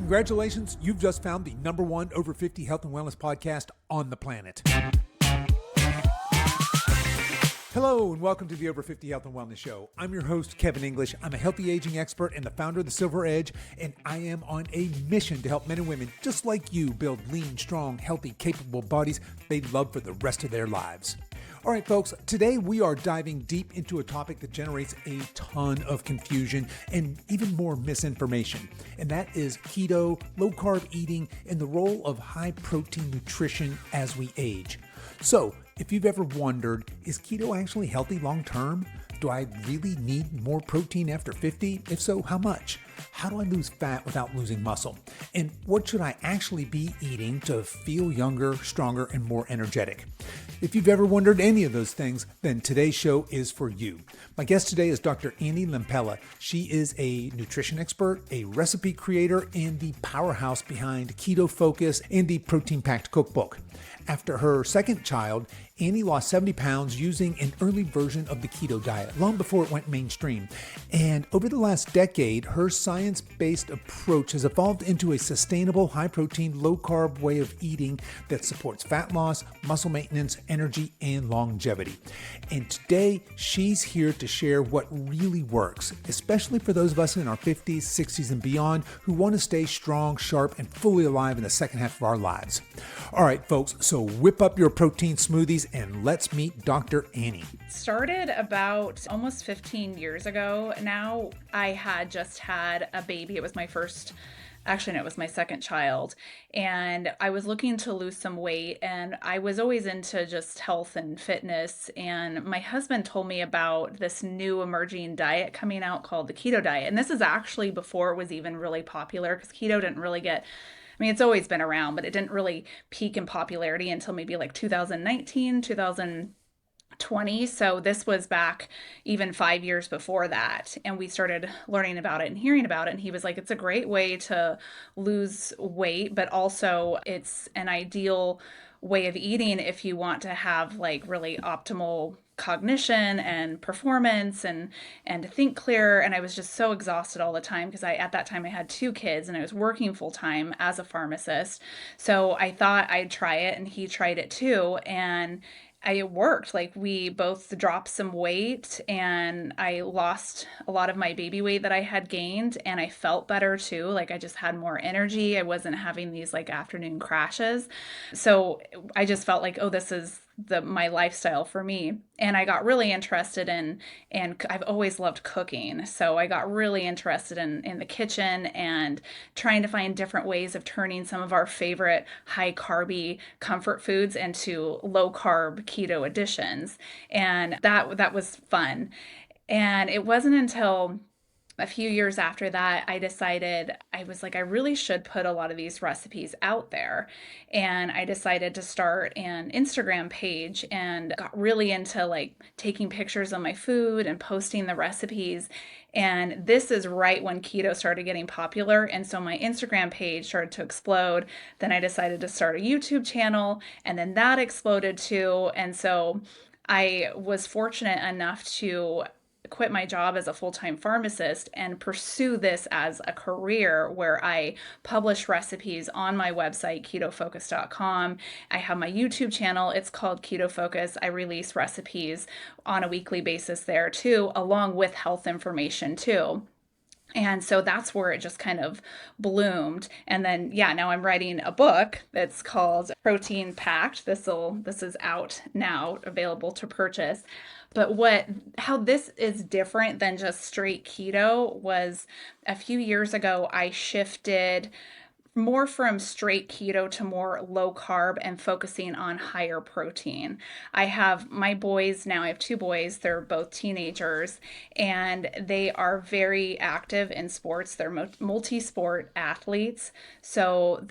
Congratulations, you've just found the #1 over 50 health and wellness podcast on the planet. Hello and welcome to the Over 50 Health and Wellness Show. I'm your host, Kevin English. I'm a healthy aging expert and the founder of The Silver Edge, and I am on a mission to help men and women just like you build lean, strong, healthy, capable bodies they love for the rest of their lives. All right, folks, today we are diving deep into a topic that generates a ton of confusion and even more misinformation, and that is keto, low-carb eating, and the role of high-protein nutrition as we age. So, if you've ever wondered, is keto actually healthy long-term? Do I really need more protein after 50? If so, how much? How do I lose fat without losing muscle? And what should I actually be eating to feel younger, stronger, and more energetic? If you've ever wondered any of those things, then today's show is for you. My guest today is Dr. Annie Lampella. She is a nutrition expert, a recipe creator, and the powerhouse behind KetoFocus and the protein-packed cookbook. After her second child, Annie lost 70 pounds using an early version of the keto diet, long before it went mainstream. And over the last decade, her science-based approach has evolved into a sustainable, high-protein, low-carb way of eating that supports fat loss, muscle maintenance, energy, and longevity. And today, she's here to share what really works, especially for those of us in our 50s, 60s, and beyond who want to stay strong, sharp, and fully alive in the second half of our lives. All right, folks, so whip up your protein smoothies and let's meet Dr. Annie. Started about almost 15 years ago now. I had just had a baby. It was my first, actually, no, it was my second child. And I was looking to lose some weight, and I was always into just health and fitness. And my husband told me about this new emerging diet coming out called the keto diet. And this is actually before it was even really popular, because keto didn't really get, I mean, it's always been around, but it didn't really peak in popularity until maybe like 2019, 2020. So this was back even 5 years before that. And we started learning about it and hearing about it. And he was like, it's a great way to lose weight, but also it's an ideal way of eating if you want to have like really optimal cognition and performance and to think clearer. And I was just so exhausted all the time because at that time I had 2 kids and I was working full time as a pharmacist. So I thought I'd try it, and he tried it too. And it worked. Like, we both dropped some weight and I lost a lot of my baby weight that I had gained, and I felt better too. Like, I just had more energy. I wasn't having these like afternoon crashes. So I just felt like, oh, this is my lifestyle for me. And I got really interested and I've always loved cooking. So I got really interested in the kitchen and trying to find different ways of turning some of our favorite high carby comfort foods into low carb keto additions. And that was fun. And it wasn't until a few years after that, I decided, I was like, I really should put a lot of these recipes out there. And I decided to start an Instagram page and got really into like taking pictures of my food and posting the recipes. And this is right when keto started getting popular. And so my Instagram page started to explode. Then I decided to start a YouTube channel, and then that exploded too. And so I was fortunate enough to quit my job as a full-time pharmacist and pursue this as a career, where I publish recipes on my website, KetoFocus.com. I have my YouTube channel. It's called KetoFocus. I release recipes on a weekly basis there too, along with health information too. And so that's where it just kind of bloomed. And then, now I'm writing a book that's called Protein Packed. This is out now, available to purchase. But how this is different than just straight keto was, a few years ago, I shifted more from straight keto to more low carb and focusing on higher protein. I have my boys now. I have 2 boys. They're both teenagers, and they are very active in sports. They're multi-sport athletes. So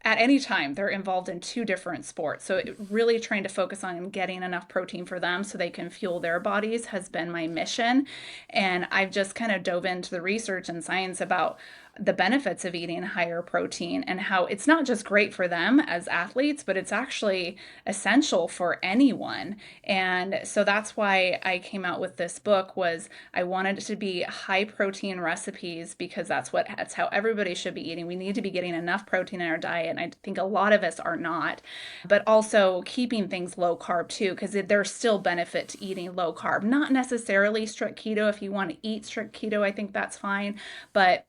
at any time, they're involved in 2 different sports. So really trying to focus on getting enough protein for them so they can fuel their bodies has been my mission. And I've just kind of dove into the research and science about, the benefits of eating higher protein and how it's not just great for them as athletes, but it's actually essential for anyone. And so that's why I came out with this book. Was I wanted it to be high protein recipes, because that's how everybody should be eating. We need to be getting enough protein in our diet, and I think a lot of us are not. But also keeping things low carb too, because there's still benefit to eating low carb. Not necessarily strict keto. If you want to eat strict keto, I think that's fine, but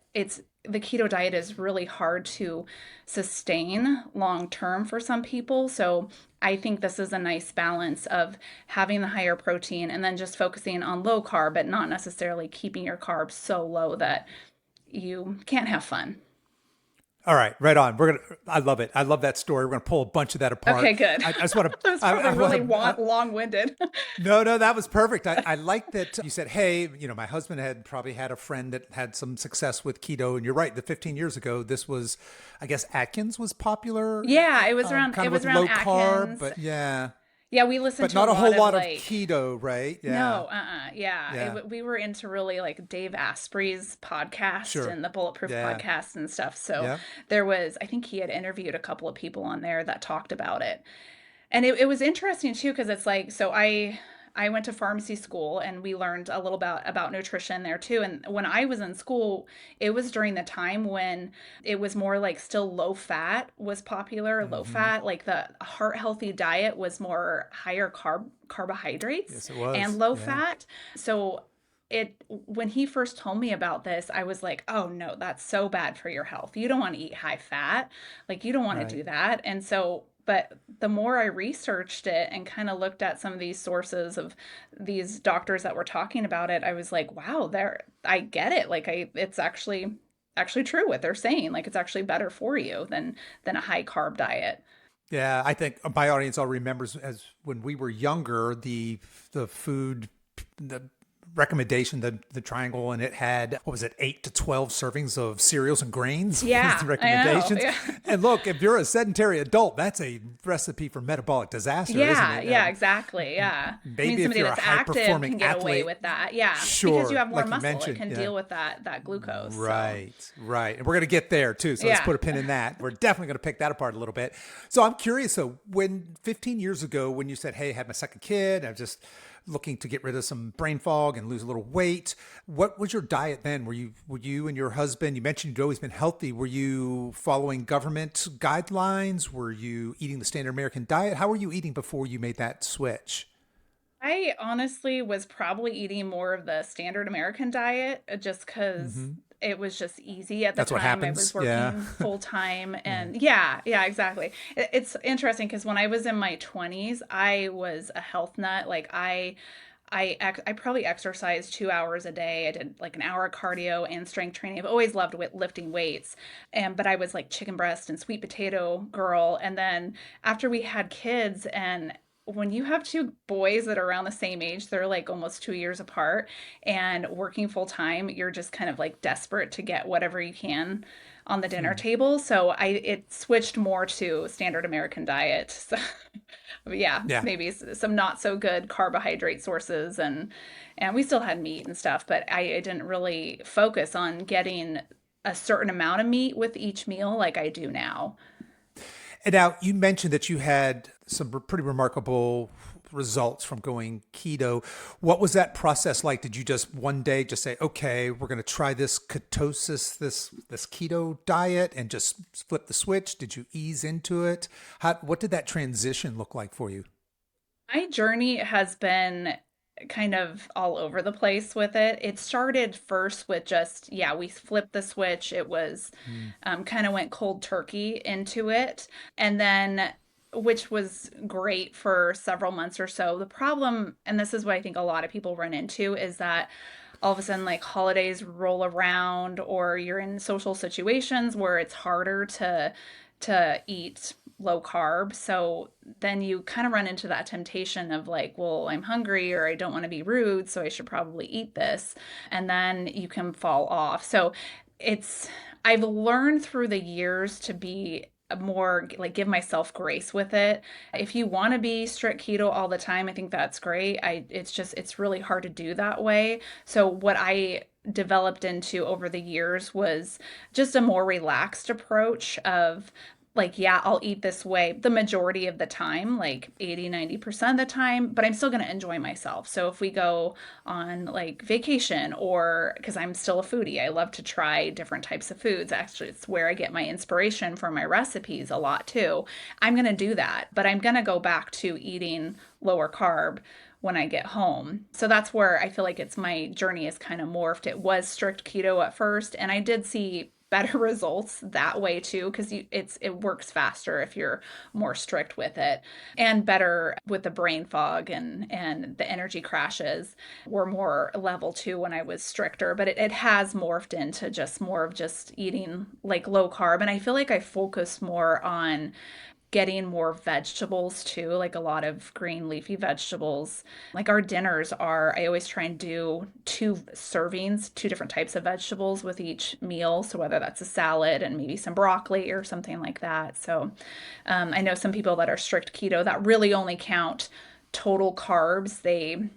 the keto diet is really hard to sustain long term for some people. So I think this is a nice balance of having the higher protein and then just focusing on low carb, but not necessarily keeping your carbs so low that you can't have fun. All right, right on. I love it. I love that story. We're gonna pull a bunch of that apart. Okay, good. I just want to. That was probably really long-winded. No, that was perfect. I like that you said, hey, my husband had probably had a friend that had some success with keto, and you're right. The 15 years ago, this was, I guess, Atkins was popular. Yeah, it was around. Kind It of was with around low carb, Atkins. but yeah, Yeah, we listened but to a not a whole lot of like keto, right? Yeah, no, yeah. yeah, We were into really like Dave Asprey's podcast sure, and the Bulletproof yeah, podcast and stuff. So yeah. I think he had interviewed a couple of people on there that talked about it. And it was interesting too, because it's like, so I went to pharmacy school and we learned a little about nutrition there too. And when I was in school, it was during the time when it was more like still low fat was popular, low Hmm. fat, like the heart healthy diet was more higher carbohydrates Yes, it was. and low Yeah, fat. So when he first told me about this, I was like, oh no, that's so bad for your health. You don't want to eat high fat. Like, you don't want to right. do that. And so, but the more I researched it and kind of looked at some of these sources of these doctors that were talking about it, I was like, wow, I get it. Like, it's actually true what they're saying. Like, it's actually better for you than a high carb diet. Yeah, I think my audience all remembers as when we were younger, the food, the recommendation, the triangle, and it had, what was it, 8 to 12 servings of cereals and grains was the Yeah, I know. recommendations. Yeah. And look, if you're a sedentary adult, that's a recipe for metabolic disaster, isn't Yeah, it? yeah, exactly. Yeah. I mean, Maybe if somebody you're a that's high active can performing get away athlete, with that. Yeah, because you sure, have more like you muscle. It mentioned, can yeah. deal with that glucose. So, Right, right. And we're going to get there too. So let's yeah. put a pin in that. We're definitely going to pick that apart a little bit. So I'm curious. So when 15 years ago, when you said, hey, I had my second kid, I was just looking to get rid of some brain fog and lose a little weight. What was your diet then? Were you and your husband, you mentioned you'd always been healthy. Were you following government guidelines? Were you eating the standard American diet? How were you eating before you made that switch? I honestly was probably eating more of the standard American diet, just because Hmm. it was just easy at the That's what time. I was happens. Yeah. working full time, Yeah. and yeah, exactly. It's interesting because when I was in my 20s, I was a health nut. Like, I probably exercised 2 hours a day. I did like an hour of cardio and strength training. I've always loved lifting weights, but I was like chicken breast and sweet potato girl. And then after we had kids, and when you have two boys that are around the same age, they're like almost 2 years apart, and working full time, you're just kind of like desperate to get whatever you can on the dinner Hmm. table. So it switched more to standard American diet. So, yeah, Yeah. maybe some not so good carbohydrate sources, and we still had meat and stuff, but I didn't really focus on getting a certain amount of meat with each meal like I do now. And now you mentioned that you had some pretty remarkable results from going keto. What was that process like? Did you just one day just say, okay, we're going to try this ketosis, this keto diet, and just flip the switch? Did you ease into it? What did that transition look like for you? My journey has been kind of all over the place with it. It started first with just, yeah, we flipped the switch. It was Mm. kind of went cold turkey into it. And then, which was great for several months or so. The problem, and this is what I think a lot of people run into, is that all of a sudden, like, holidays roll around, or you're in social situations where it's harder to eat low carb. So then you kind of run into that temptation of like, well, I'm hungry, or I don't want to be rude, so I should probably eat this. And then you can fall off. So it's, I've learned through the years to be more like, give myself grace with it. If you want to be strict keto all the time, I think that's great. It's really hard to do that way. So what I developed into over the years was just a more relaxed approach of like, yeah, I'll eat this way the majority of the time, like 80-90% of the time, but I'm still going to enjoy myself. So if we go on like vacation, or because I'm still a foodie, I love to try different types of foods. Actually, it's where I get my inspiration for my recipes a lot too. I'm going to do that, but I'm going to go back to eating lower carb when I get home. So that's where I feel like it's my journey is kind of morphed. It was strict keto at first, and I did see better results that way too, because it works faster if you're more strict with it, and better with the brain fog and the energy crashes were more level two when I was stricter. But it has morphed into just more of just eating like low carb, and I feel like I focus more on getting more vegetables too, like a lot of green leafy vegetables. Like our dinners are, I always try and do 2 servings, 2 different types of vegetables with each meal. So whether that's a salad and maybe some broccoli or something like that. So I know some people that are strict keto that really only count total carbs. They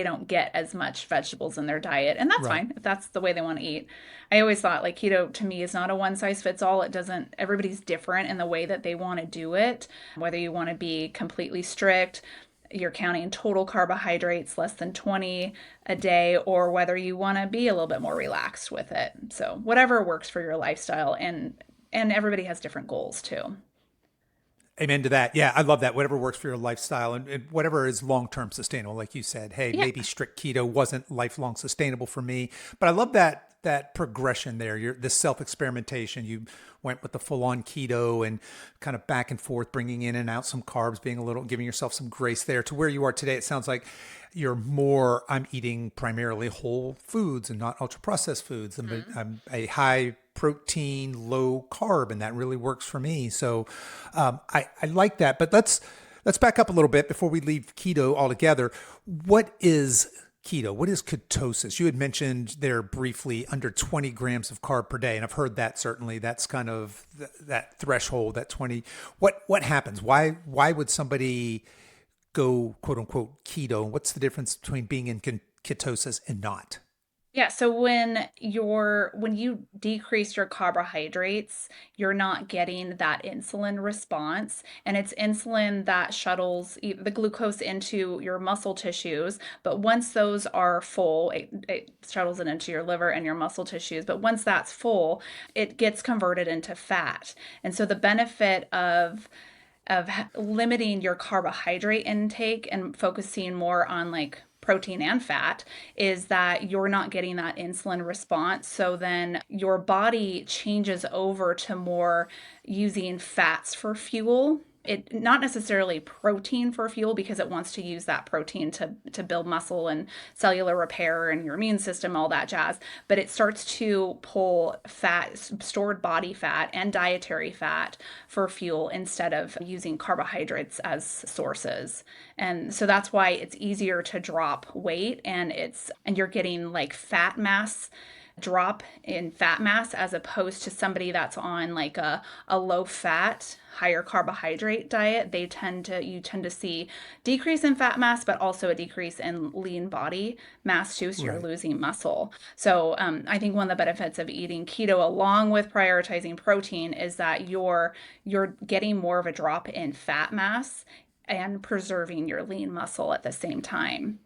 don't get as much vegetables in their diet, and that's Right. fine if that's the way they want to eat. I always thought like keto to me is not a one size fits all. It doesn't, everybody's different in the way that they want to do it. Whether you want to be completely strict, you're counting total carbohydrates less than 20 a day, or whether you want to be a little bit more relaxed with it. So whatever works for your lifestyle, and everybody has different goals too. Amen to that. Yeah, I love that. Whatever works for your lifestyle and whatever is long-term sustainable. Like you said, hey, Yeah. maybe strict keto wasn't lifelong sustainable for me, but I love that progression there. This self-experimentation. You went with the full-on keto and kind of back and forth, bringing in and out some carbs, being a little, giving yourself some grace there to where you are today. It sounds like you're more, I'm eating primarily whole foods and not ultra processed foods. I'm a high protein, low carb, and that really works for me. So I like that. But let's back up a little bit before we leave keto altogether. What is keto? What is ketosis? You had mentioned there briefly under 20 grams of carb per day, and I've heard that certainly. That's kind of that threshold, that 20. What happens? Why would somebody go quote unquote keto? What's the difference between being in ketosis and not? Yeah, so when you decrease your carbohydrates, you're not getting that insulin response, and it's insulin that shuttles the glucose into your muscle tissues, but once those are full, it shuttles it into your liver and your muscle tissues, but once that's full, it gets converted into fat. And so the benefit of limiting your carbohydrate intake and focusing more on like protein and fat is that you're not getting that insulin response. So then your body changes over to more using fats for fuel. It not necessarily protein for fuel, because it wants to use that protein to build muscle and cellular repair and your immune system, all that jazz. But it starts to pull fat, stored body fat and dietary fat for fuel instead of using carbohydrates as sources. And so that's why it's easier to drop weight, and you're getting like fat mass drop in fat mass, as opposed to somebody that's on like a low fat, higher carbohydrate diet. You tend to see decrease in fat mass, but also a decrease in lean body mass too. So you're Right. losing muscle. So I think one of the benefits of eating keto along with prioritizing protein is that you're getting more of a drop in fat mass and preserving your lean muscle at the same time.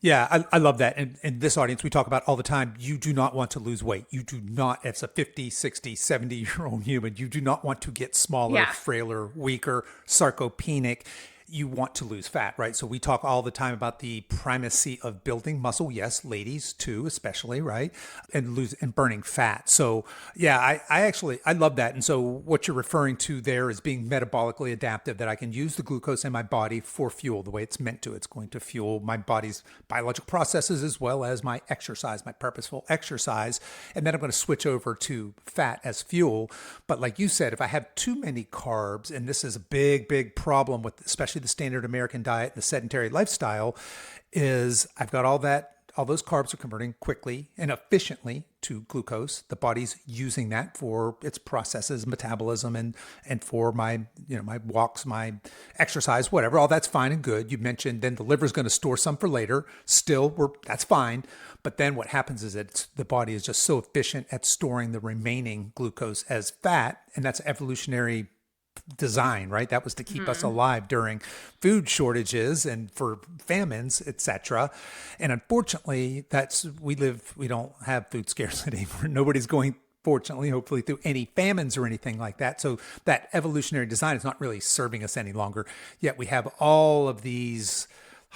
Yeah, I love that. And in this audience, we talk about all the time, you do not want to lose weight. You do not, as a 50, 60, 70-year-old human, you do not want to get smaller, Yeah. frailer, weaker, sarcopenic. You want to lose fat, right? So we talk all the time about the primacy of building muscle. Yes, ladies too, especially, right? And burning fat. So yeah, I love that. And so what you're referring to there is being metabolically adaptive, that I can use the glucose in my body for fuel the way it's meant to. It's going to fuel my body's biological processes as well as my exercise, my purposeful exercise. And then I'm going to switch over to fat as fuel. But like you said, if I have too many carbs, and this is a big problem with especially the standard American diet and the sedentary lifestyle, is I've got all that all those carbs are converting quickly and efficiently to glucose. The body's using that for its processes, metabolism, and for my, my walks, my exercise, whatever. All that's fine and good. You mentioned then the liver's going to store some for later. That's fine. But then what happens is that the body is just so efficient at storing the remaining glucose as fat, and that's evolutionary design, right? That was to keep us alive during food shortages and for famines, etc. And unfortunately, we don't have food scarcity. Nobody's going, fortunately, hopefully, through any famines or anything like that. So that evolutionary design is not really serving us any longer. Yet we have all of these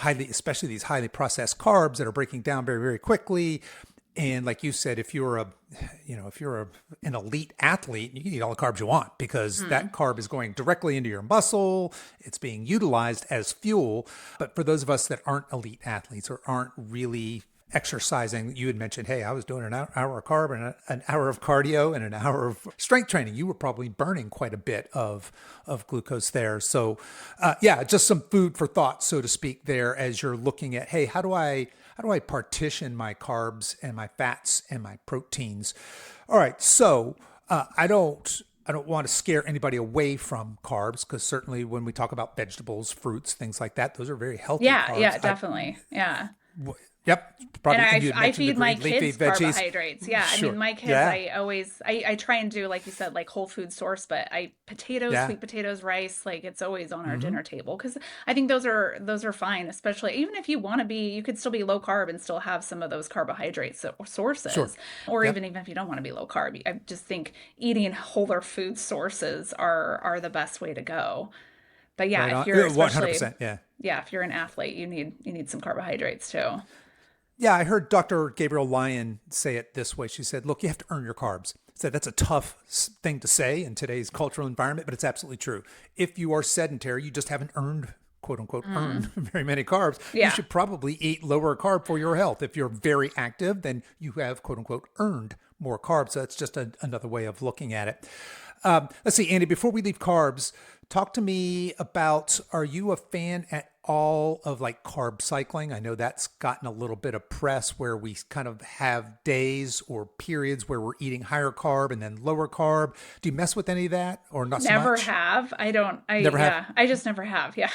especially these highly processed carbs that are breaking down very, very quickly. And like you said, if you're an elite athlete, you can eat all the carbs you want because that carb is going directly into your muscle. It's being utilized as fuel. But for those of us that aren't elite athletes or aren't really exercising, you had mentioned, hey, I was doing an hour of carb and an hour of cardio and an hour of strength training. You were probably burning quite a bit of glucose there. So just some food for thought, so to speak, there as you're looking at, hey, how do I partition my carbs and my fats and my proteins? All right. So I don't want to scare anybody away from carbs because certainly when we talk about vegetables, fruits, things like that, those are very healthy carbs. Yeah, definitely. Yep. Probably, and I feed my kids carbohydrates. Yeah. Sure. I mean, my kids, I try and do, like you said, like whole food source, but potatoes, sweet potatoes, rice, like it's always on our dinner table. Cause I think those are fine, especially even if you want to you could still be low carb and still have some of those carbohydrate sources. Sure. Or even if you don't want to be low carb, I just think eating wholer food sources are the best way to go. But if you're 100%, if you're an athlete, you need some carbohydrates too. Yeah, I heard Dr. Gabrielle Lyon say it this way. She said, look, you have to earn your carbs. Said that's a tough thing to say in today's cultural environment, but it's absolutely true. If you are sedentary, you just haven't earned, quote unquote, earned very many carbs. Yeah. You should probably eat lower carb for your health. If you're very active, then you have, quote unquote, earned more carbs. So that's just another way of looking at it. Let's see, Andy, before we leave carbs, talk to me about, are you a fan at all of like carb cycling? I know that's gotten a little bit of press where we kind of have days or periods where we're eating higher carb and then lower carb. Do you mess with any of that or not so much? Never have. I just never have. Yeah.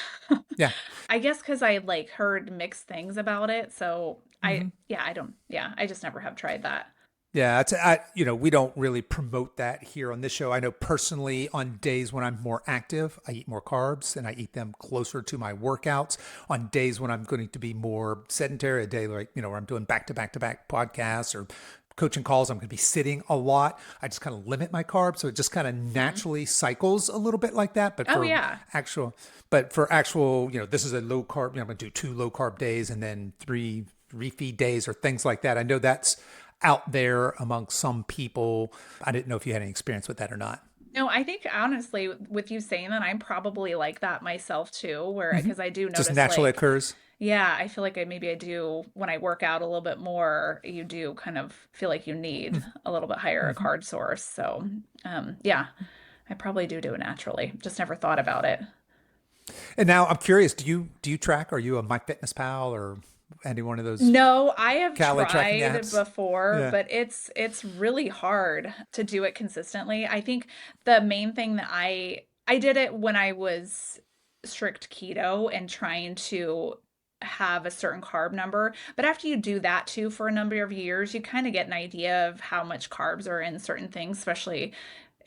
Yeah. I guess because I heard mixed things about it. So I just never have tried that. Yeah, we don't really promote that here on this show. I know personally on days when I'm more active, I eat more carbs and I eat them closer to my workouts. On days when I'm going to be more sedentary, a day like, where I'm doing back-to-back to-back podcasts or coaching calls, I'm going to be sitting a lot. I just kind of limit my carbs. So it just kind of naturally cycles a little bit like that. But for actual, this is a low carb, I'm going to do 2 low carb days and then 3 refeed days or things like that. I know that's out there among some people. I didn't know if you had any experience with that or not. No, I think honestly, with you saying that, I'm probably like that myself too, where because I do notice just naturally occurs. Yeah, I feel like I do when I work out a little bit more. You do kind of feel like you need a little bit higher carb source. So, I probably do it naturally. Just never thought about it. And now I'm curious, do you track? Are you a MyFitnessPal or any one of those? No, I have tried before, but it's really hard to do it consistently. I think the main thing that I did it when I was strict keto and trying to have a certain carb number. But after you do that too for a number of years, you kind of get an idea of how much carbs are in certain things, especially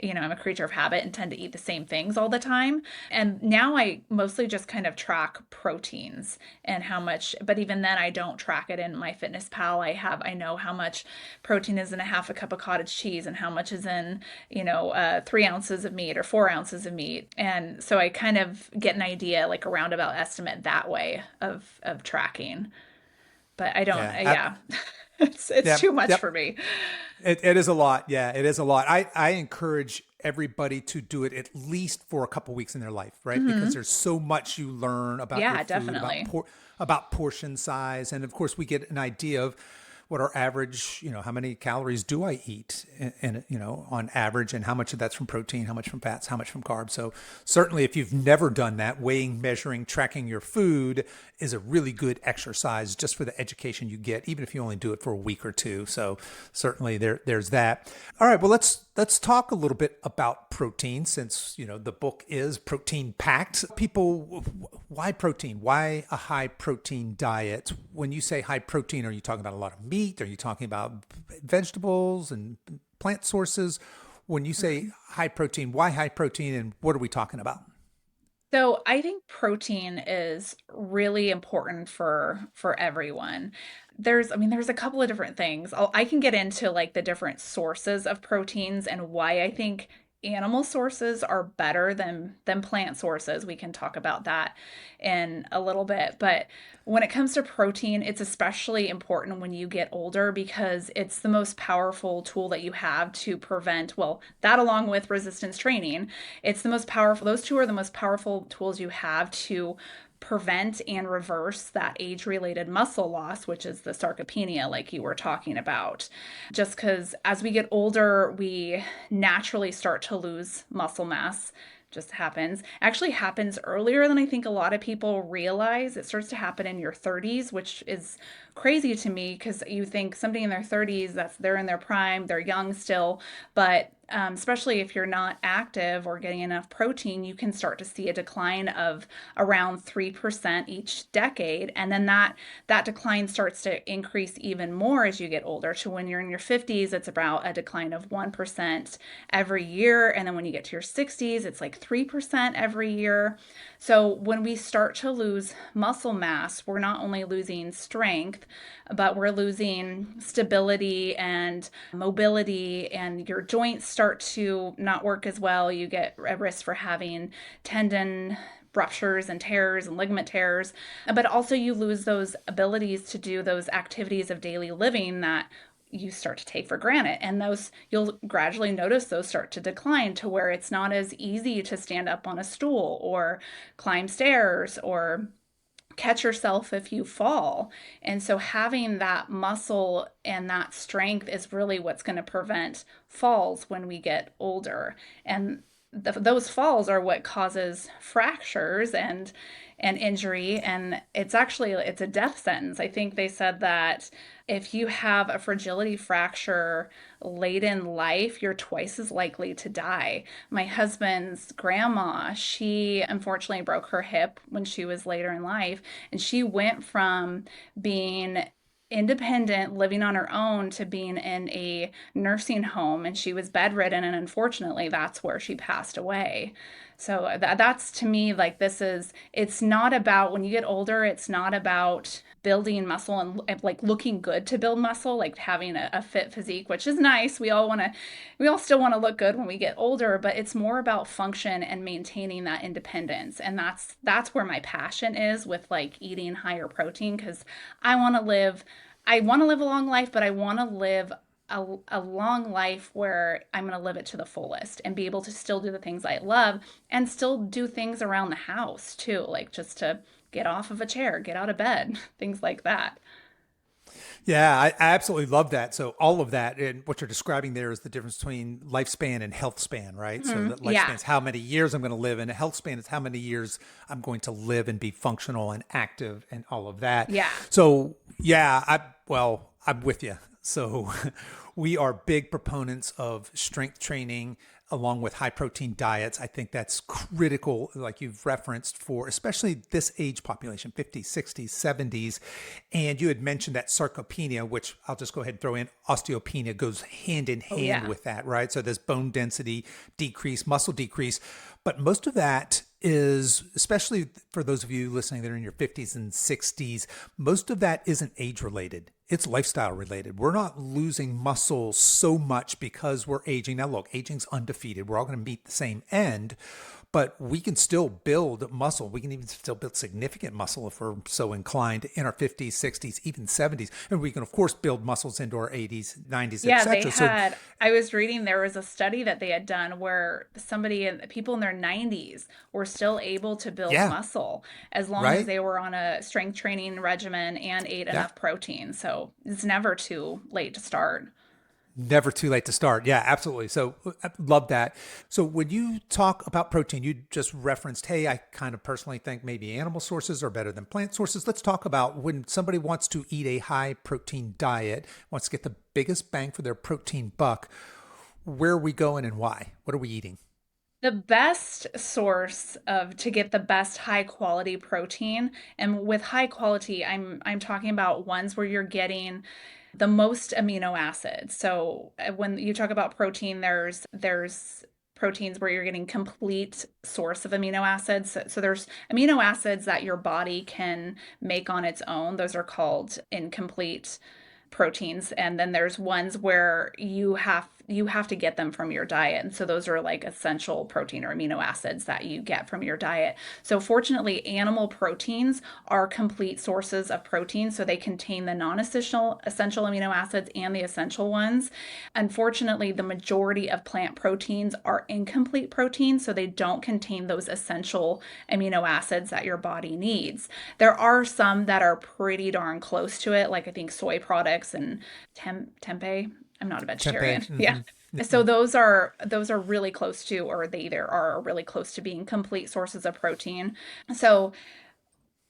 I'm a creature of habit and tend to eat the same things all the time. And now I mostly just kind of track proteins and how much, but even then I don't track it in MyFitnessPal. I know how much protein is in a half a cup of cottage cheese and how much is in, 3 ounces of meat or 4 ounces of meat. And so I kind of get an idea, like a roundabout estimate that way of tracking. But I don't, It's too much for me. It is a lot. Yeah, it is a lot. I encourage everybody to do it at least for a couple weeks in their life, right? Because there's so much you learn about your food, definitely. about portion size. And of course we get an idea of what are average, how many calories do I eat on average, and how much of that's from protein, how much from fats, how much from carbs. So certainly if you've never done that, weighing, measuring, tracking your food is a really good exercise just for the education you get, even if you only do it for a week or two. So certainly there's that. All right, well, let's talk a little bit about protein, since the book is protein packed. People, why protein? Why a high protein diet? When you say high protein, are you talking about a lot of meat? Are you talking about vegetables and plant sources? When you say high protein, why high protein, and what are we talking about? So I think protein is really important for everyone. There's a couple of different things. I can get into like the different sources of proteins and why I think animal sources are better than plant sources. We can talk about that in a little bit. But when it comes to protein, it's especially important when you get older because it's the most powerful tool that you have to prevent, well, that along with resistance training, it's the most powerful, those two are the most powerful tools you have to prevent and reverse that age-related muscle loss, which is the sarcopenia, like you were talking about. Just because as we get older, we naturally start to lose muscle mass. Just happens. Actually happens earlier than I think a lot of people realize. It starts to happen in your 30s, which is crazy to me because you think somebody in their 30s, they're in their prime, they're young still, but especially if you're not active or getting enough protein, you can start to see a decline of around 3% each decade. And then that decline starts to increase even more as you get older. So when you're in your 50s, it's about a decline of 1% every year. And then when you get to your 60s, it's like 3% every year. So when we start to lose muscle mass, we're not only losing strength, but we're losing stability and mobility, and your joints start to not work as well. You get at risk for having tendon ruptures and tears and ligament tears, but also you lose those abilities to do those activities of daily living that you start to take for granted, and those you'll gradually notice those start to decline to where it's not as easy to stand up on a stool or climb stairs or catch yourself if you fall. And so having that muscle and that strength is really what's going to prevent falls when we get older. And those falls are what causes fractures and injury, and it's a death sentence. I think they said that if you have a fragility fracture late in life, you're twice as likely to die. My husband's grandma, she unfortunately broke her hip when she was later in life, and she went from being independent, living on her own, to being in a nursing home, and she was bedridden, and unfortunately that's where she passed away. So that's to me like it's not about, when you get older, it's not about building muscle and like looking good to build muscle, like having a fit physique, which is nice. We all still want to look good when we get older, but it's more about function and maintaining that independence. And that's where my passion is with like eating higher protein, because I want to live I want to live a long life, but I want to live a long life where I'm going to live it to the fullest and be able to still do the things I love and still do things around the house too, like just to get off of a chair, get out of bed, things like that. Yeah, I absolutely love that. So all of that, and what you're describing there is the difference between lifespan and health span, right? So that Yeah. lifespan is how many years I'm going to live, and a health span is how many years I'm going to live and be functional and active and all of that. Yeah. So yeah, I'm with you. So we are big proponents of strength training along with high protein diets. I think that's critical, like you've referenced, for especially this age population, 50s, 60s, 70s. And you had mentioned that sarcopenia, which I'll just go ahead and throw in. Osteopenia goes hand in Oh, hand yeah. with that, right? So there's bone density decrease, muscle decrease. But most of that is, especially for those of you listening that are in your 50s and 60s, most of that isn't age related. It's lifestyle related. We're not losing muscle so much because we're aging. Now, look, aging's undefeated. We're all going to meet the same end. but we can still build muscle. We can even still build significant muscle if we're so inclined in our 50s, 60s, even 70s. And we can, of course, build muscles into our 80s, 90s, Yeah, they etc. So, had, I was reading there was a study that they had done where people in their 90s were still able to build yeah, muscle as long as right? they were on a strength training regimen and ate Yeah. enough protein. So it's never too late to start. Never too late to start. Yeah, absolutely. So I love that. So when you talk about protein, you just referenced, hey, I kind of personally think maybe animal sources are better than plant sources. Let's talk about when somebody wants to eat a high protein diet, wants to get the biggest bang for their protein buck. Where are we going and why? What are we eating? The best source of to get the best high quality protein, and with high quality, I'm talking about ones where you're getting the most amino acids. So when you talk about protein, there's proteins where you're getting complete source of amino acids. So there's amino acids that your body can make on its own. Those are called incomplete proteins, and then there's ones where you have to get them from your diet, and so those are like essential protein or amino acids that you get from your diet. So fortunately, animal proteins are complete sources of protein, so they contain the non-essential amino acids and the essential ones. Unfortunately, the majority of plant proteins are incomplete proteins, so they don't contain those essential amino acids that your body needs. There are some that are pretty darn close to it, like I think soy products and tempeh. I'm not a Tempeh. vegetarian. Yeah. Hmm. So those are really close to, or they either are really close to being complete sources of protein. So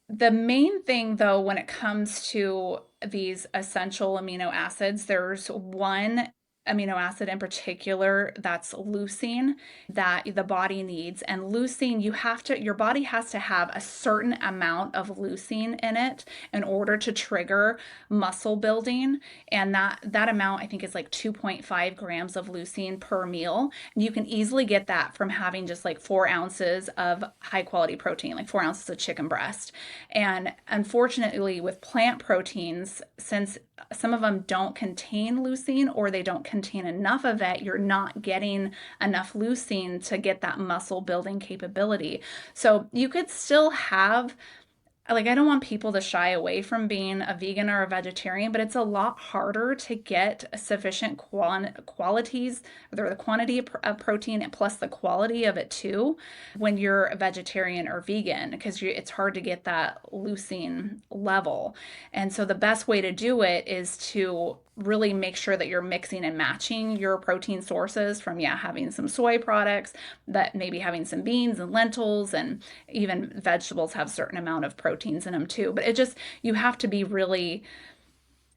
the main thing, though, when it comes to these essential amino acids, there's one amino acid in particular that's leucine that the body needs. And leucine, your body has to have a certain amount of leucine in it in order to trigger muscle building. And that amount, I think, is like 2.5 grams of leucine per meal. And you can easily get that from having just like 4 ounces of high quality protein, like 4 ounces of chicken breast. And unfortunately, with plant proteins, since some of them don't contain leucine or they don't contain enough of it, you're not getting enough leucine to get that muscle building capability. So you could still have, like, I don't want people to shy away from being a vegan or a vegetarian, but it's a lot harder to get sufficient qualities, or the quantity of protein plus the quality of it too, when you're a vegetarian or vegan, because it's hard to get that leucine level. And so the best way to do it is to really make sure that you're mixing and matching your protein sources from, yeah, having some soy products, that maybe having some beans and lentils, and even vegetables have a certain amount of proteins in them too. But you have to be really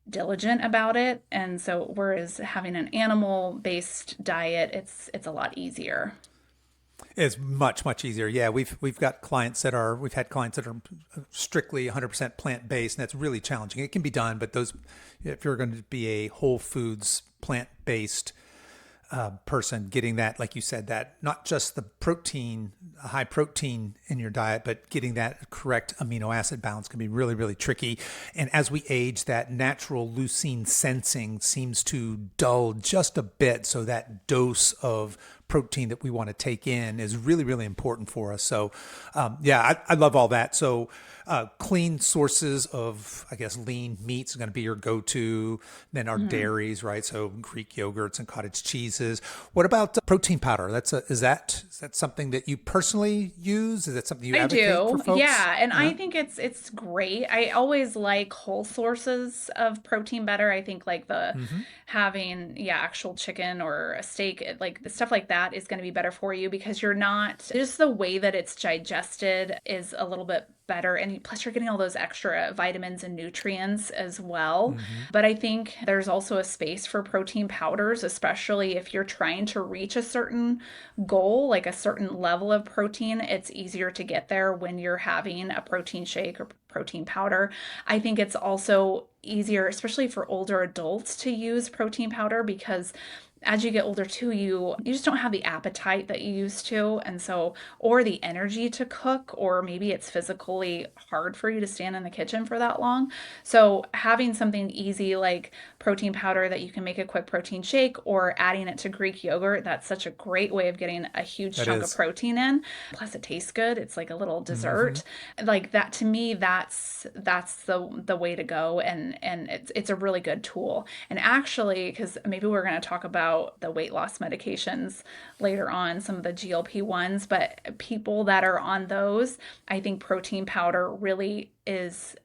diligent about it. And so whereas having an animal based diet, it's a lot easier. It's much, much easier. Yeah, we've had clients that are strictly 100% plant based, and that's really challenging. It can be done, but if you're going to be a whole foods plant based person, getting that, like you said, that not just the protein, high protein in your diet, but getting that correct amino acid balance can be really, really tricky. And as we age, that natural leucine sensing seems to dull just a bit. So that dose of protein that we want to take in is really, really important for us. So, yeah, I love all that. So, clean sources of, I guess, lean meats are going to be your go-to. Then our Mhm. dairies, right? So Greek yogurts and cottage cheeses. What about protein powder? Is that something that you personally use? Is that something you I advocate for do. folks? Yeah, and Yeah. I think it's great. I always like whole sources of protein better. I think like the Mm-hmm. having, yeah, actual chicken or a steak, like the stuff like that is going to be better for you because you're not, just the way that it's digested is a little bit better, and plus you're getting all those extra vitamins and nutrients as well. Mm-hmm. But I think there's also a space for protein powders, especially if you're trying to reach a certain goal, like a certain level of protein. It's easier to get there when you're having a protein shake or protein powder. I think it's also easier, especially for older adults, to use protein powder because as you get older too, you just don't have the appetite that you used to, and so, or the energy to cook, or maybe it's physically hard for you to stand in the kitchen for that long. So having something easy like protein powder that you can make a quick protein shake, or adding it to Greek yogurt, that's such a great way of getting a huge That chunk of is. protein in. Plus it tastes good. It's like a little Hmm. dessert. Like that, to me, that's the way to go, and it's a really good tool. And actually, because maybe we're going to talk about the weight loss medications later on, some of the GLP-1s, but people that are on those, I think protein powder really is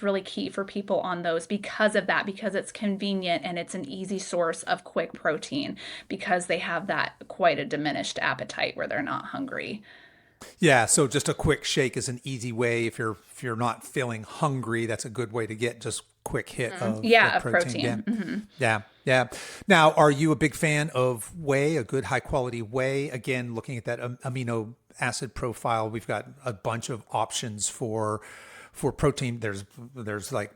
really key for people on those because of that, because it's convenient and it's an easy source of quick protein, because they have that quite a diminished appetite where they're not hungry. Yeah, so just a quick shake is an easy way. If you're not feeling hungry, that's a good way to get just quick hit Yeah, of of protein. Yeah. protein. Yeah. Yeah. Now, are you a big fan of whey, a good high quality whey? Again, looking at that amino acid profile, we've got a bunch of options for protein. There's like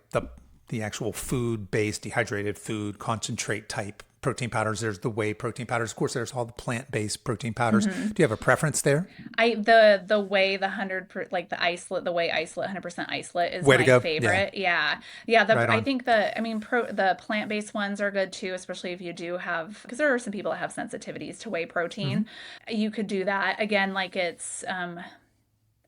the actual food based dehydrated food concentrate type protein powders. There's the whey protein powders. Of course, there's all the plant based protein powders. Do you have a preference there? The way the 100, the way isolate 100% isolate is Way to my go. Yeah. favorite. Yeah, yeah. Right I on. think the plant based ones are good too, especially if you do have, because there are some people that have sensitivities to whey Hmm. protein. You could do that again. Like it's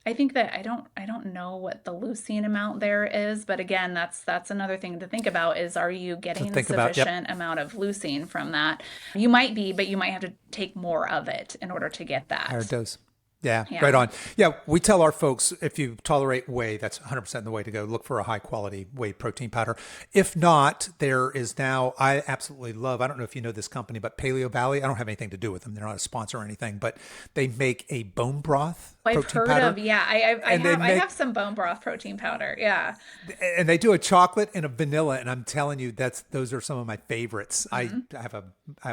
I think that I don't know what the leucine amount there is, but again, that's another thing to think about, is are you To getting think about. Yep. sufficient amount of leucine from that? You might be, but you might have to take more of it in order to get Higher that. dose. Yeah, right Yeah. on. Yeah, we tell our folks if you tolerate whey, that's 100% the way to go. Look for a high quality whey protein powder. If not, there is now, I absolutely love, I don't know if you know this company, but Paleo Valley, I don't have anything to do with them. They're not a sponsor or anything, but they make a bone broth I've protein heard of, powder yeah, and they I have make some bone broth protein powder. Yeah. and they do a chocolate and a vanilla, and I'm telling you, those are some of my favorites. I have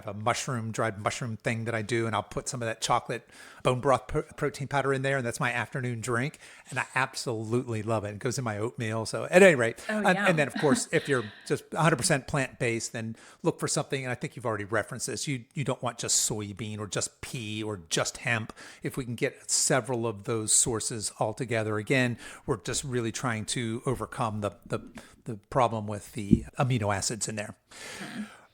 a mushroom dried mushroom thing that I do, and I'll put some of that chocolate bone broth protein powder in there, and that's my afternoon drink, and I absolutely love it. It goes in my oatmeal. So at any rate, Oh, and then yum. of course, if you're just 100% plant based, then look for something. And I think you've already referenced this. You don't want just soybean or just pea or just hemp. If we can get several of those sources all together, again, we're just really trying to overcome the problem with the amino acids in there.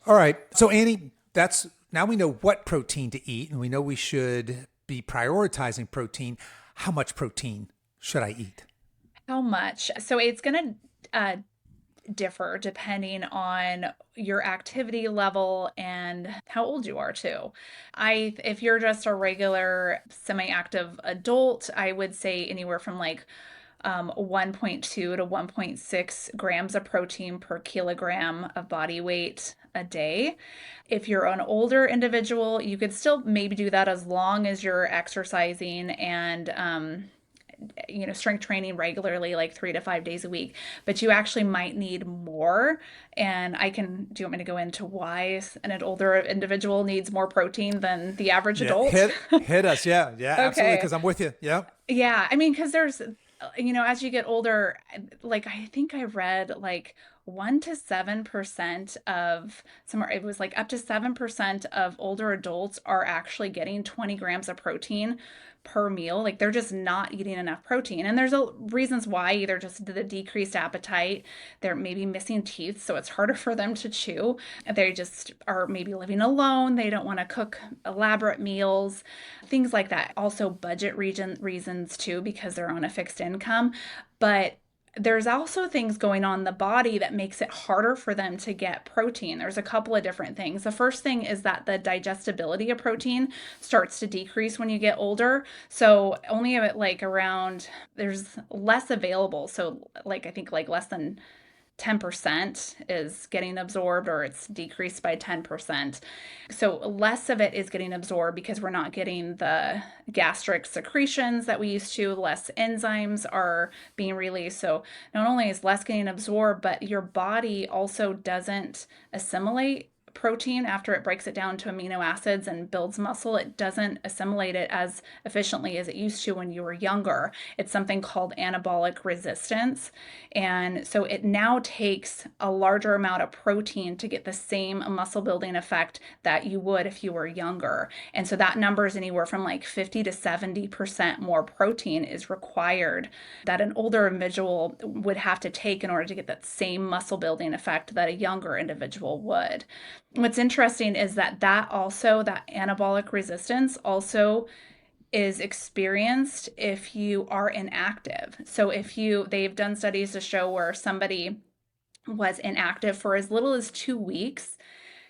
All right. So Annie, that's now we know what protein to eat, and we know we should be prioritizing protein. How much protein should I eat? How much? So it's going to differ depending on your activity level and how old you are too. If you're just a regular semi-active adult, I would say anywhere from like 1.2 to 1.6 grams of protein per kilogram of body weight a day. If you're an older individual, you could still maybe do that as long as you're exercising and strength training regularly, like 3 to 5 days a week, but you actually might need more. And do you want me to go into why an older individual needs more protein than the average Yeah, adult? hit us. Yeah, yeah, absolutely. Okay. Because I'm with you. Yeah, Yeah, I mean, because there's, as you get older, like I think I read like 1 to 7% of somewhere, it was like up to 7% of older adults are actually getting 20 grams of protein per meal. Like they're just not eating enough protein. And there's reasons why, either just the decreased appetite, they're maybe missing teeth, so it's harder for them to chew. They just are maybe living alone. They don't want to cook elaborate meals, things like that. Also reasons too, because they're on a fixed income. But there's also things going on in the body that makes it harder for them to get protein. There's a couple of different things. The first thing is that the digestibility of protein starts to decrease when you get older. So only like around, there's less available. So like I think like less than 10% is getting absorbed, or it's decreased by 10%. So less of it is getting absorbed because we're not getting the gastric secretions that we used to. Less enzymes are being released. So not only is less getting absorbed, but your body also doesn't assimilate protein, after it breaks it down to amino acids and builds muscle, it doesn't assimilate it as efficiently as it used to when you were younger. It's something called anabolic resistance. And so it now takes a larger amount of protein to get the same muscle building effect that you would if you were younger. And so that number is anywhere from like 50 to 70% more protein is required that an older individual would have to take in order to get that same muscle building effect that a younger individual would. What's interesting is that that anabolic resistance also is experienced if you are inactive. So they've done studies to show where somebody was inactive for as little as 2 weeks.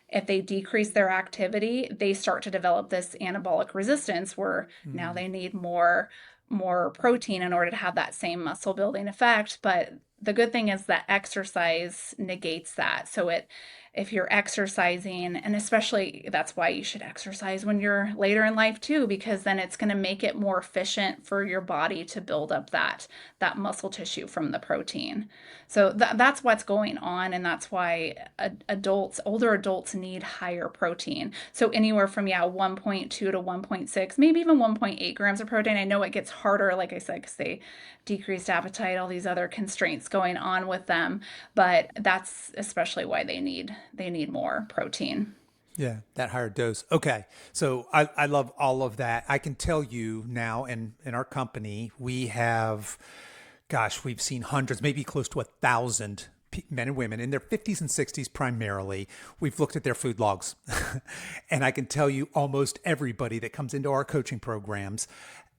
If they decrease their activity, they start to develop this anabolic resistance where now they need more protein in order to have that same muscle building effect. But the good thing is that exercise negates that. So if you're exercising, and especially that's why you should exercise when you're later in life too, because then it's going to make it more efficient for your body to build up that muscle tissue from the protein. So that's what's going on, and that's why older adults need higher protein. So anywhere from 1.2 to 1.6, maybe even 1.8 grams of protein. I know it gets harder, like I said, because they decreased appetite, all these other constraints going on with them, but that's especially why they need more protein. Yeah, that higher dose. Okay. So I love all of that. I can tell you now in our company, we have, we've seen hundreds, maybe close to 1,000 men and women in their 50s and 60s primarily. We've looked at their food logs. And I can tell you almost everybody that comes into our coaching programs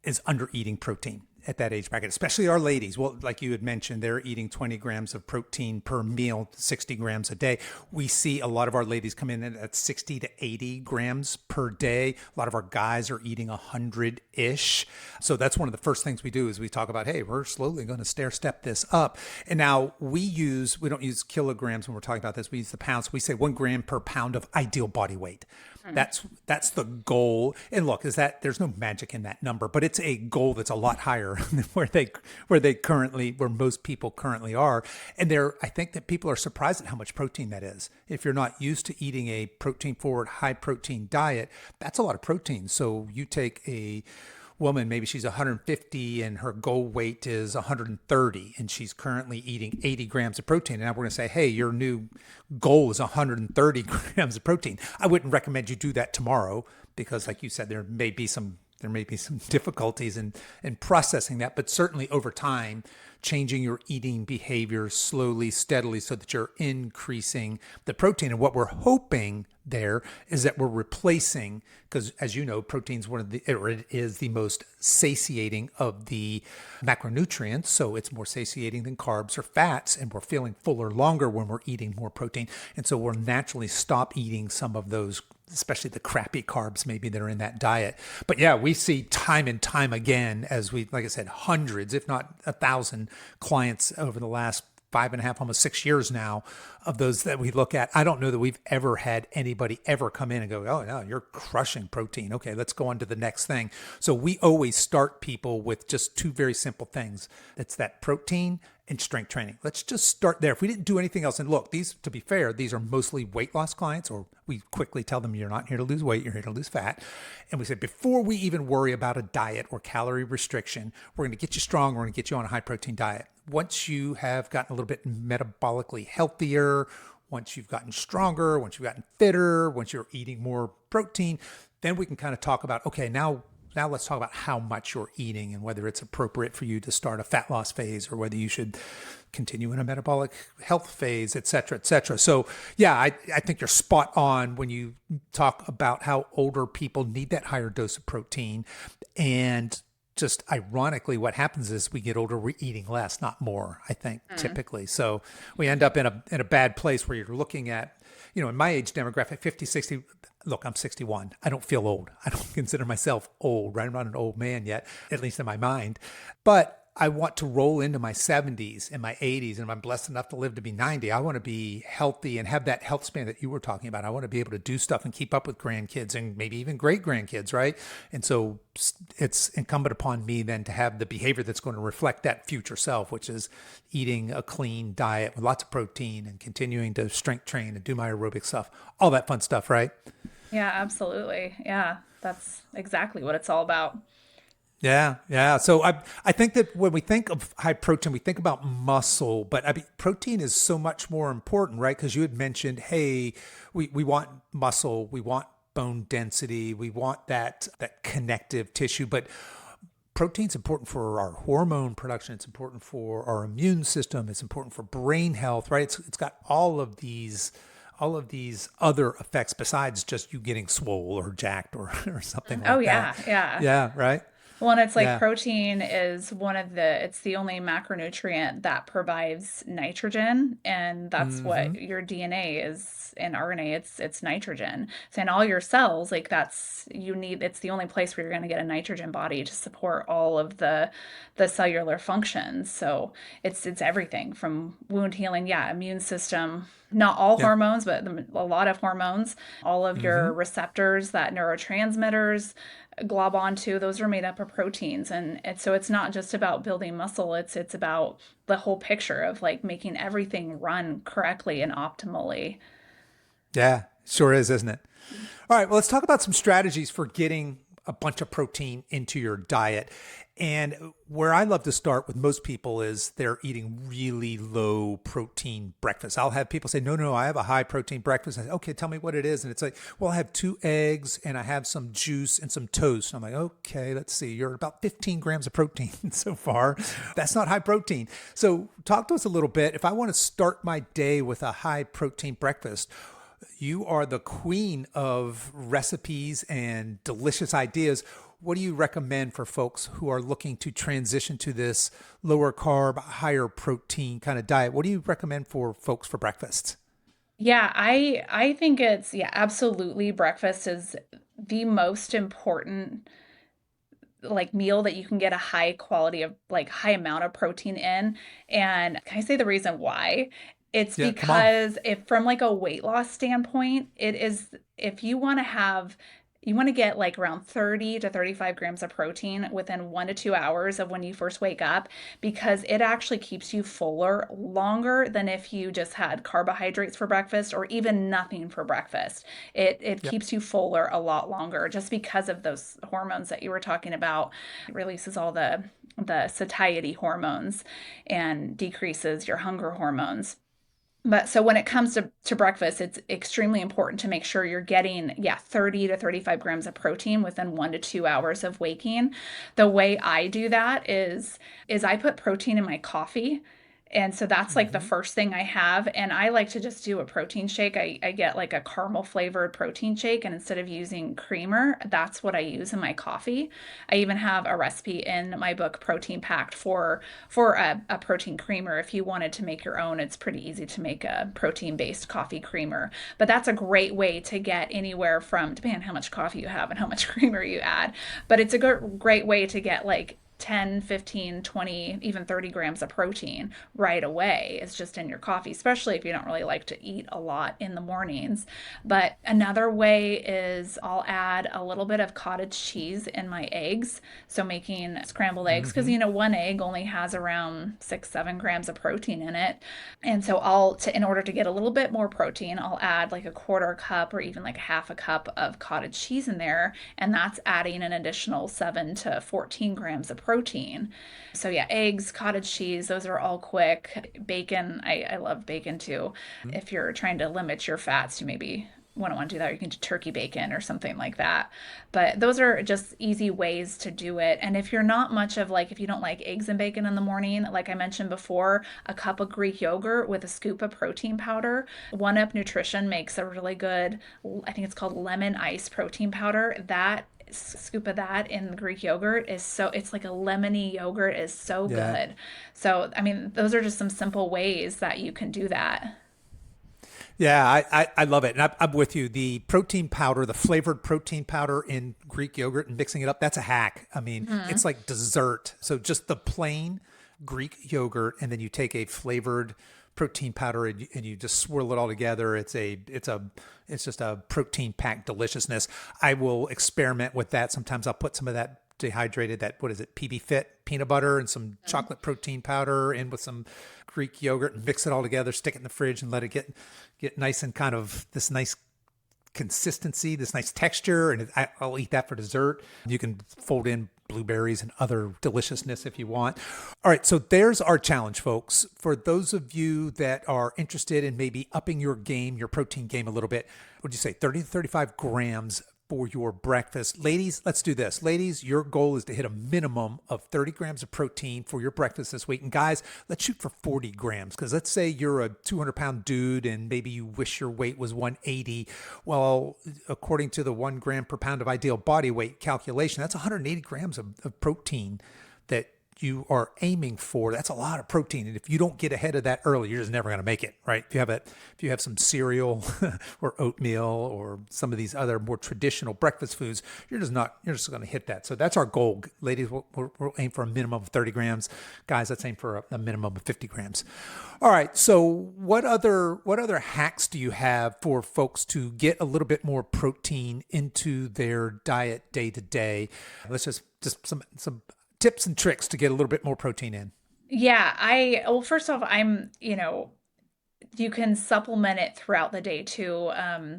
is under eating protein at that age bracket, especially our ladies. Well, like you had mentioned, they're eating 20 grams of protein per meal, 60 grams a day. We see a lot of our ladies come in at 60 to 80 grams per day. A lot of our guys are eating 100-ish. So that's one of the first things we do is we talk about, hey, we're slowly going to stair step this up. And now we don't use kilograms when we're talking about this. We use the pounds. We say 1 gram per pound of ideal body weight. That's the goal. And look, there's no magic in that number, but it's a goal that's a lot higher than where most people currently are. And I think that people are surprised at how much protein that is. If you're not used to eating a protein forward, high protein diet, that's a lot of protein. So you take a woman, maybe she's 150 and her goal weight is 130 and she's currently eating 80 grams of protein. And now we're going to say, hey, your new goal is 130 grams of protein. I wouldn't recommend you do that tomorrow because like you said, there may be some difficulties in processing that, but certainly over time, changing your eating behavior slowly, steadily, so that you're increasing the protein. And what we're hoping there is that we're replacing, because as you know, protein's it is the most satiating of the macronutrients. So it's more satiating than carbs or fats, and we're feeling fuller longer when we're eating more protein. And so we'll naturally stop eating some of those, especially the crappy carbs maybe that are in that diet. But yeah, we see time and time again, like I said, hundreds, if not 1,000 clients over the last 5.5, almost 6 years now of those that we look at. I don't know that we've ever had anybody ever come in and go, oh no, you're crushing protein. Okay, let's go on to the next thing. So we always start people with just 2 very simple things. It's that protein and strength training. Let's just start there. If we didn't do anything else, and look, to be fair, these are mostly weight loss clients, or we quickly tell them you're not here to lose weight, you're here to lose fat. And we say, before we even worry about a diet or calorie restriction, we're going to get you strong, we're going to get you on a high protein diet. Once you have gotten a little bit metabolically healthier, once you've gotten stronger, once you've gotten fitter, once you're eating more protein, then we can kind of talk about, okay, now let's talk about how much you're eating and whether it's appropriate for you to start a fat loss phase or whether you should continue in a metabolic health phase, et cetera, et cetera. So yeah, I think you're spot on when you talk about how older people need that higher dose of protein. And just ironically, what happens is we get older, we're eating less, not more, I think, typically. So we end up in a bad place where you're looking at, in my age demographic, 50, 60, look, I'm 61. I don't feel old. I don't consider myself old, right? I'm not an old man yet, at least in my mind. But I want to roll into my 70s and my 80s, and if I'm blessed enough to live to be 90, I want to be healthy and have that health span that you were talking about. I want to be able to do stuff and keep up with grandkids and maybe even great grandkids, right? And so it's incumbent upon me then to have the behavior that's going to reflect that future self, which is eating a clean diet with lots of protein and continuing to strength train and do my aerobic stuff, all that fun stuff, right? Yeah, absolutely. Yeah, that's exactly what it's all about. Yeah, yeah. So I think that when we think of high protein, we think about muscle, but I mean protein is so much more important, right? Because you had mentioned, hey, we want muscle, we want bone density, we want that connective tissue, but protein's important for our hormone production, it's important for our immune system, it's important for brain health, right? It's got all of these other effects besides just you getting swole or jacked or something Oh like yeah, that. yeah. Yeah, right? Well, and it's like Yeah. protein is it's the only macronutrient that provides nitrogen, and that's Mm-hmm. what your DNA is in RNA. It's nitrogen. So in all your cells, like it's the only place where you're going to get a nitrogen body to support all of the cellular functions. So it's everything from wound healing, yeah, immune system, not all Yeah. hormones, but a lot of hormones, all of Mm-hmm. your receptors, that neurotransmitters glob onto, those are made up of proteins. And so it's not just about building muscle, it's about the whole picture of like making everything run correctly and optimally. Yeah, sure is, isn't it? All right, well, let's talk about some strategies for getting a bunch of protein into your diet. And where I love to start with most people is they're eating really low protein breakfast. I'll have people say, no, I have a high protein breakfast. I say, okay, tell me what it is. And it's like, well, I have 2 eggs and I have some juice and some toast. And I'm like, okay, let's see. You're about 15 grams of protein so far. That's not high protein. So talk to us a little bit. If I want to start my day with a high protein breakfast, you are the queen of recipes and delicious ideas. What do you recommend for folks who are looking to transition to this lower carb, higher protein kind of diet? What do you recommend for folks for breakfast? Yeah, I think it's, yeah, absolutely, breakfast is the most important like meal that you can get a high quality of like high amount of protein in. And can I say the reason why? It's Yeah, come on. because if from like a weight loss standpoint, it is, if you want to get like around 30 to 35 grams of protein within 1 to 2 hours of when you first wake up, because it actually keeps you fuller longer than if you just had carbohydrates for breakfast or even nothing for breakfast. It Yep. keeps you fuller a lot longer just because of those hormones that you were talking about. It releases all the satiety hormones and decreases your hunger hormones. But so when it comes to breakfast, it's extremely important to make sure you're getting, yeah, 30 to 35 grams of protein within 1 to 2 hours of waking. The way I do that is I put protein in my coffee. And so that's like the Mm-hmm. first thing I have. And I like to just do a protein shake. I get like a caramel flavored protein shake. And instead of using creamer, that's what I use in my coffee. I even have a recipe in my book, Protein Packed, for a protein creamer. If you wanted to make your own, it's pretty easy to make a protein based coffee creamer. But that's a great way to get anywhere from, depending on how much coffee you have and how much creamer you add. But it's a great way to get like 10, 15, 20, even 30 grams of protein right away. It's just in your coffee, especially if you don't really like to eat a lot in the mornings. But another way is I'll add a little bit of cottage cheese in my eggs. So making scrambled eggs, because Mm-hmm. you know, one egg only has around 6, 7 grams of protein in it. And so in order to get a little bit more protein, I'll add like a quarter cup or even like a half a cup of cottage cheese in there. And that's adding an additional 7 to 14 grams of protein. So yeah, eggs, cottage cheese, those are all quick. Bacon, I love bacon too. If you're trying to limit your fats, you maybe wouldn't want to do that. Or you can do turkey bacon or something like that. But those are just easy ways to do it. And if you're not much of like, if you don't like eggs and bacon in the morning, like I mentioned before, a cup of Greek yogurt with a scoop of protein powder. One Up Nutrition makes a really good, I think it's called lemon ice protein powder. That scoop of that in the Greek yogurt is so, it's like a lemony yogurt, is so Yeah. good. So I mean, those are just some simple ways that you can do that. Yeah, I love it. And I'm with you. The protein powder, the flavored protein powder in Greek yogurt and mixing it up, that's a hack. I mean, it's Hmm. like dessert. So just the plain Greek yogurt, and then you take a flavored protein powder and you just swirl it all together. It's just a protein packed deliciousness. I will experiment with that. Sometimes I'll put some of that dehydrated, that what is it, PB Fit peanut butter and some chocolate protein powder in with some Greek yogurt and mix it all together, stick it in the fridge and let it get nice and kind of this nice consistency, this nice texture, and I'll eat that for dessert. You can fold in blueberries and other deliciousness if you want. All right, so there's our challenge, folks. For those of you that are interested in maybe upping your game, your protein game a little bit, would you say 30 to 35 grams for your breakfast? Ladies, let's do this. Ladies, your goal is to hit a minimum of 30 grams of protein for your breakfast this week. And guys, let's shoot for 40 grams, because let's say you're a 200-pound dude and maybe you wish your weight was 180. Well, according to the 1 gram per pound of ideal body weight calculation, that's 180 grams of protein that you are aiming for. That's a lot of protein. And if you don't get ahead of that early, you're just never going to make it, right? If you have some cereal or oatmeal or some of these other more traditional breakfast foods, you're just going to hit that. So that's our goal. Ladies, we'll aim for a minimum of 30 grams. Guys, let's aim for a minimum of 50 grams. All right. So what other hacks do you have for folks to get a little bit more protein into their diet day to day? Let's just some tips and tricks to get a little bit more protein in. Yeah, well, first off, you can supplement it throughout the day too.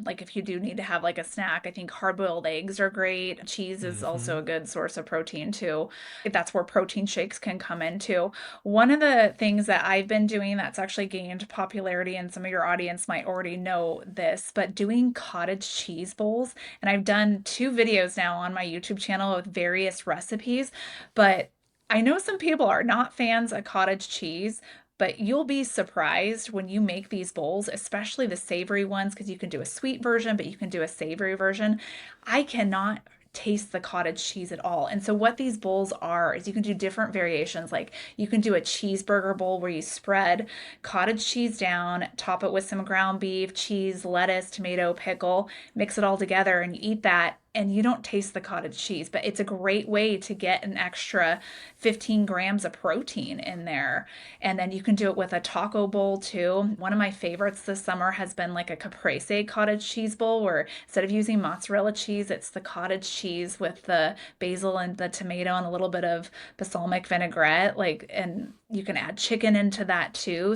Like if you do need to have like a snack, I think hard-boiled eggs are great. Cheese is Hmm. also a good source of protein too. That's where protein shakes can come into. One of the things that I've been doing that's actually gained popularity, and some of your audience might already know this, but doing cottage cheese bowls. And I've done 2 videos now on my YouTube channel with various recipes, but I know some people are not fans of cottage cheese, but you'll be surprised when you make these bowls, especially the savory ones, because you can do a sweet version, but you can do a savory version. I cannot taste the cottage cheese at all. And so what these bowls are is you can do different variations. Like you can do a cheeseburger bowl where you spread cottage cheese down, top it with some ground beef, cheese, lettuce, tomato, pickle, mix it all together and you eat that and you don't taste the cottage cheese, but it's a great way to get an extra 15 grams of protein in there. And then you can do it with a taco bowl too. One of my favorites this summer has been like a caprese cottage cheese bowl where instead of using mozzarella cheese, it's the cottage cheese with the basil and the tomato and a little bit of balsamic vinaigrette. And you can add chicken into that too.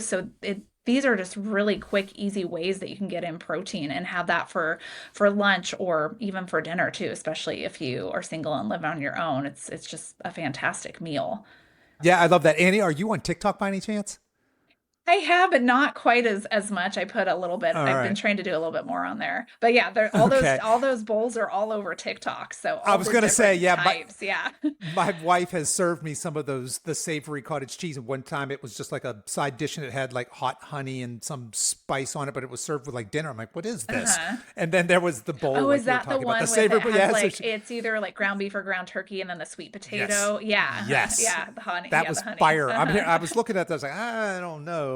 These are just really quick, easy ways that you can get in protein and have that for lunch or even for dinner too, especially if you are single and live on your own. It's just a fantastic meal. Yeah, I love that. Annie, are you on TikTok by any chance? I have, but not quite as much. I put a little bit. All I've been right. trying to do a little bit more on there. But yeah, there all those Okay. all those bowls are all over TikTok. So I all was the gonna say, different yeah, types. Yeah. my wife has served me some of the savory cottage cheese. And one time it was just like a side dish and it had like hot honey and some spice on it, but it was served with like dinner. I'm like, what is this? Uh-huh. And then there was the bowl, Oh, is like you were that the talking about, the one with savory. it But has yeah, so like it's either like ground beef or ground turkey and then the sweet yes, potato? Yeah. Uh-huh. yes, Yeah, the honey. that Yeah, was the honey. fire. I'm here. Uh-huh. I was looking at that. I was like, I don't know,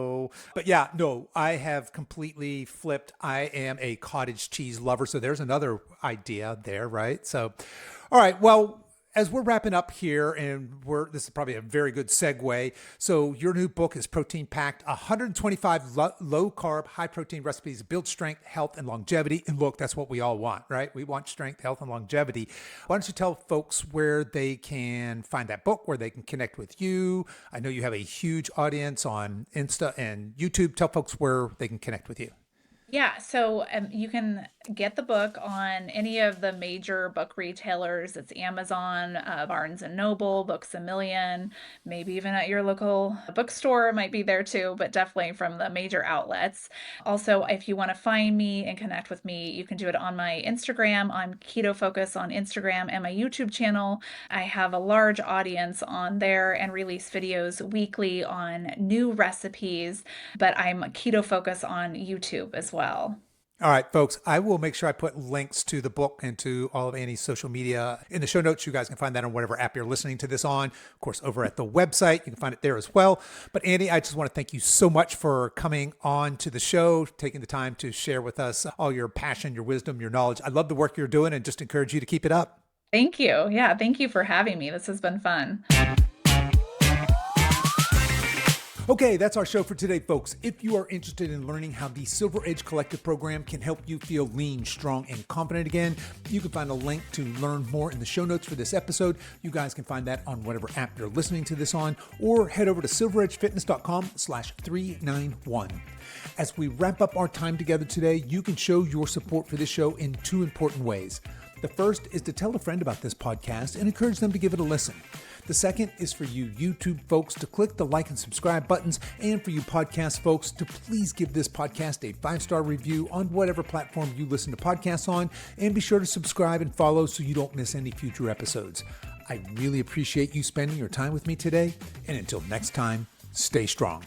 but yeah, no, I have completely flipped. I am a cottage cheese lover. So there's another idea there, right? So, all right. Well, as we're wrapping up here, and this is probably a very good segue. So your new book is protein packed, 125 low carb, high protein recipes to build strength, health, and longevity. And look, that's what we all want, right? We want strength, health, and longevity. Why don't you tell folks where they can find that book, where they can connect with you? I know you have a huge audience on Insta and YouTube. Tell folks where they can connect with you. Yeah, so you can get the book on any of the major book retailers. It's Amazon, Barnes and Noble, Books a Million, maybe even at your local bookstore, it might be there too, but definitely from the major outlets. Also, if you want to find me and connect with me, you can do it on my Instagram. I'm KetoFocus on Instagram and my YouTube channel. I have a large audience on there and release videos weekly on new recipes, but I'm KetoFocus on YouTube as well. All right, folks, I will make sure I put links to the book and to all of Annie's social media in the show notes. You guys can find that on whatever app you're listening to this on. Of course, over at the website, you can find it there as well. But Annie, I just want to thank you so much for coming on to the show, taking the time to share with us all your passion, your wisdom, your knowledge. I love the work you're doing and just encourage you to keep it up. Thank you. Yeah, thank you for having me. This has been fun. Okay, that's our show for today, folks. If you are interested in learning how the Silver Edge Collective program can help you feel lean, strong, and confident again, you can find a link to learn more in the show notes for this episode. You guys can find that on whatever app you're listening to this on, or head over to silveredgefitness.com/391. As we wrap up our time together today, you can show your support for this show in two important ways. The first is to tell a friend about this podcast and encourage them to give it a listen. The second is for you YouTube folks to click the like and subscribe buttons, and for you podcast folks to please give this podcast a 5-star review on whatever platform you listen to podcasts on, and be sure to subscribe and follow so you don't miss any future episodes. I really appreciate you spending your time with me today, and until next time, stay strong.